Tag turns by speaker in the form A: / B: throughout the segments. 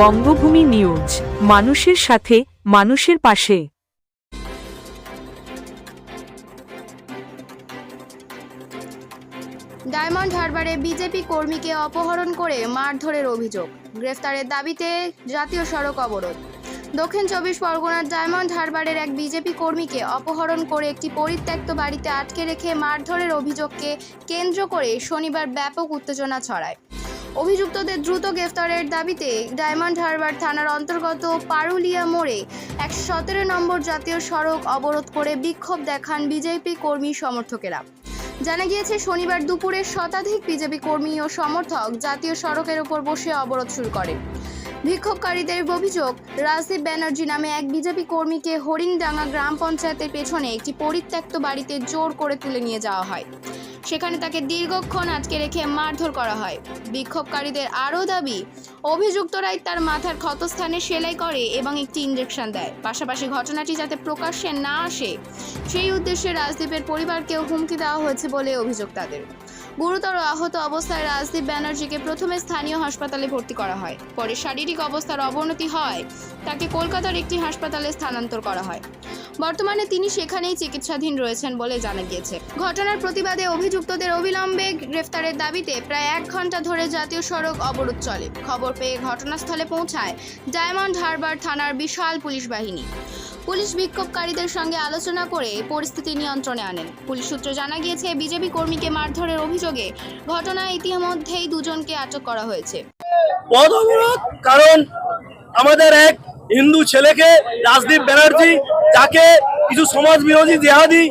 A: বঙ্গভূমি news, মানুষের সাথে, মানুষের পাশে।
B: ডায়মন্ড হারবারে বিজেপি কর্মীকে অপহরণ করে মারধরের অভিযোগ, গ্রেফতারের দাবিতে জাতীয় সড়ক অবরোধ। দক্ষিণ 24 পরগনার ডায়মন্ড হারবারের এক বিজেপি কর্মীকে অপহরণ করে একটি পরিত্যক্ত বাড়িতে আটকে রেখে মারধরের অভিযোগকে কেন্দ্র করে শনিবার ব্যাপক উত্তেজনা ছড়ায়। অভিযুক্তদের দ্রুত গ্রেফতারের দাবিতে ডায়মন্ড হারবার থানার অন্তর্গত পারুলিয়া মোড়ে 117 নম্বর জাতীয় সড়ক অবরোধ করে বিক্ষোভ দেখান বিজেপি কর্মী সমর্থকেরা। জানা গিয়েছে, শনিবার দুপুরে শতাধিক বিজেপি কর্মী ও সমর্থক জাতীয় সড়কের উপর বসে অবরোধ শুরু করেন। বিক্ষোভকারীদের অভিযোগ, রাজদীপ ব্যানার্জি নামে এক বিজেপি কর্মীকে হরিণডাঙ্গা গ্রাম পঞ্চায়েতের পেছনে একটি পরিত্যক্ত বাড়িতে জোর করে তুলে নিয়ে যাওয়া হয়। সেখানে তাকে দীর্ঘক্ষণ আটকে রেখে মারধর করা হয়। বিক্ষোভকারীদের আরও দাবি, অভিযুক্তরাই তার মাথার ক্ষতস্থানে সেলাই করে এবং একটি ইঞ্জেকশন দেয়। পাশাপাশি ঘটনাটি যাতে প্রকাশ্যে না আসে সেই উদ্দেশ্যে রাজদীপের পরিবারকেও হুমকি দেওয়া হয়েছে বলে অভিযোগ তাদের। গুরুতর আহত অবস্থায় রাজদীপ ব্যানার্জিকে প্রথমে স্থানীয় হাসপাতালে ভর্তি করা হয়। পরে শারীরিক অবস্থার অবনতি হয় তাকে কলকাতার একটি হাসপাতালে স্থানান্তর করা হয়। বর্তমানে তিনি সেখানেই চিকিৎসাধীন রয়েছেন বলে জানা গিয়েছে। ঘটনার প্রতিবাদে অভিযুক্তদের অবিলম্বে গ্রেফতারের দাবিতে প্রায় 1 ঘন্টা ধরে জাতীয় সড়ক অবরোধ চলে। খবর পেয়ে ঘটনাস্থলে পৌঁছায় ডায়মন্ড হারবার থানার বিশাল পুলিশ বাহিনী। পুলিশ বিক্ষোভকারীদের সঙ্গে আলোচনা করে পরিস্থিতি নিয়ন্ত্রণে আনেন। পুলিশ সূত্রে জানা গিয়েছে, বিজেপি কর্মীকে মারধরের অভিযোগে ঘটনায় ইতিমধ্যেই 2 জনকে আটক করা হয়েছে।
C: পথ অবরোধ কারণ আমাদের এক হিন্দু ছেলেকে রাজদীপ ব্যানার্জি, যাকে কিছু সমাজ বিরোধী জেহাদি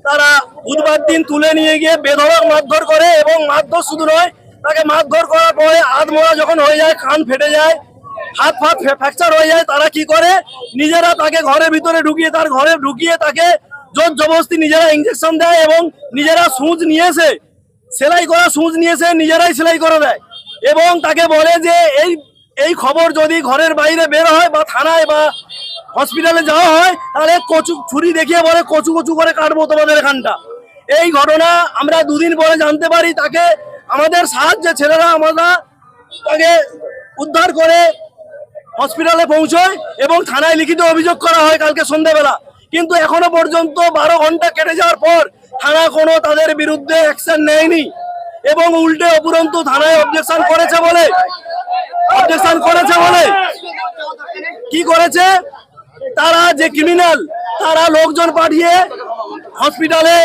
C: তারা বুধবার দিন তুলে নিয়ে গিয়ে বেধড়ক মারধর করে, এবং মারধর শুধু নয়, তাকে মারধর করার পরে হাত মোড়া যখন হয়ে যায়, কান ফেটে যায়, হাত ফাত ফ্র্যাকচার হয়ে যায়, তারা কি করে, নিজেরা তাকে ঘরের ভিতরে ঢুকিয়ে তাকে জোর জবরদস্তি নিজেরা ইঞ্জেকশন দেয় এবং নিজেরা সূচ নিয়েছে, সেলাই করা সূচ নিয়েছে, নিজেরাই সেলাই করে দেয় এবং তাকে বলে যে এই খবর যদি ঘরের বাইরে বের হয় বা থানায় বা হসপিটালে যাওয়া হয়, তাহলে ছুরি দেখিয়ে বলে কচু কচু করে কাটবো তোমাদের এখানটা। এই ঘটনা আমরা 2 দিন পরে জানতে পারি। তাকে আমাদের সাহায্যে ছেলেরা আমরা তাকে উদ্ধার করে হসপিটালে পৌঁছয় এবং থানায় লিখিত অভিযোগ করা হয় কালকে সন্ধ্যাবেলা। কিন্তু এখনো পর্যন্ত 12 ঘন্টা কেটে যাওয়ার পর থানা কোনো তাদের বিরুদ্ধে অ্যাকশন নেয়নি এবং উল্টে উপরন্তু থানায় অবজেকশন করেছে বলে কি করেছে, তারা যে ক্রিমিনাল, তারা লোকজন পাঠিয়ে হসপিটালে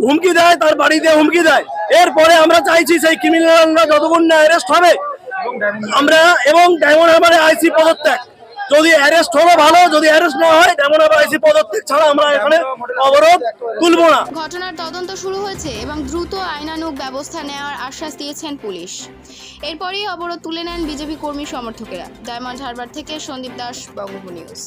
C: হুমকি দেয়, তার বাড়িতে হুমকি দেয়। এরপরে আমরা চাইছি সেই ক্রিমিনালরা যতক্ষণ না অ্যারেস্ট হবে আমরা, এবং ডায়মন্ড হারবারে আইসি পদত্যাগ, যদি অ্যারেস্ট হলো ভালো, যদি অ্যারেস্ট না হয় ডায়মন্ড হারবার আইসি পদত্যাগ ছাড়া আমরা এখানে অবরোধ তুলবো না।
B: ঘটনার তদন্ত শুরু হয়েছে এবং দ্রুত আইনানুগ ব্যবস্থা নেওয়ার আশ্বাস দিয়েছেন পুলিশ। এরপরেই অবরোধ তুলে নেন বিজেপি কর্মী সমর্থকেরা। ডায়মন্ড হারবার থেকে সন্দীপ দাস, বঙ্গভূমি নিউজ।